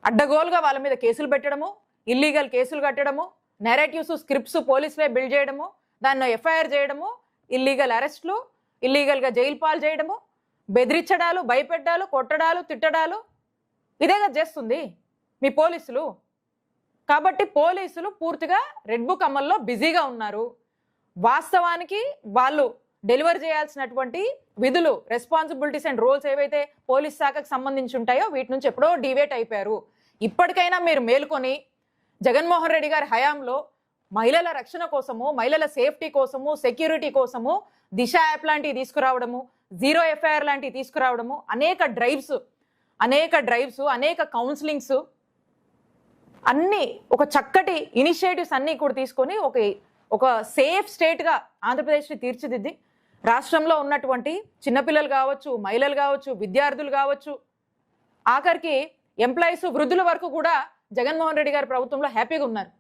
అడ్డగోలుగా వాళ్ళ మీద కేసులు పెట్టడము, ఇల్లీగల్ కేసులు కట్టడము, నెరేటివ్స్ స్క్రిప్ట్స్ పోలీసులే బిల్డ్ చేయడము, దాన్ని ఎఫ్ఐఆర్ చేయడము, ఇల్లీగల్ అరెస్టులు, ఇల్లీగల్గా జైలు పాలు చేయడము, బెదిరించడాలు, భయపెట్టాలు, కొట్టడాలు, తిట్టడాలు, ఇదే కదా చేస్తుంది మీ పోలీసులు. కాబట్టి పోలీసులు పూర్తిగా రెడ్ బుక్ అమల్లో బిజీగా ఉన్నారు. వాస్తవానికి వాళ్ళు డెలివర్ చేయాల్సినటువంటి విధులు, రెస్పాన్సిబిలిటీస్ అండ్ రోల్స్ ఏవైతే పోలీస్ శాఖకు సంబంధించి ఉంటాయో వీటి నుంచి ఎప్పుడో డివేట్ అయిపోయారు. ఇప్పటికైనా మీరు మేలుకొని జగన్మోహన్ రెడ్డి గారి హయాంలో మహిళల రక్షణ కోసము, మహిళల సేఫ్టీ కోసము, సెక్యూరిటీ కోసము దిశ యాప్ లాంటివి తీసుకురావడము, జీరో ఎఫ్ఐఆర్ లాంటివి తీసుకురావడము, అనేక డ్రైవ్స్, అనేక కౌన్సిలింగ్స్, అన్ని ఒక చక్కటి ఇనిషియేటివ్స్ అన్నీ కూడా తీసుకొని ఒక సేఫ్ స్టేట్గా ఆంధ్రప్రదేశ్ని తీర్చిదిద్ది రాష్ట్రంలో ఉన్నటువంటి చిన్నపిల్లలు కావచ్చు, మహిళలు కావచ్చు, విద్యార్థులు కావచ్చు, ఆఖరికి ఎంప్లాయీస్, వృద్ధుల వరకు కూడా జగన్మోహన్ రెడ్డి గారి ప్రభుత్వంలో హ్యాపీగా ఉన్నారు.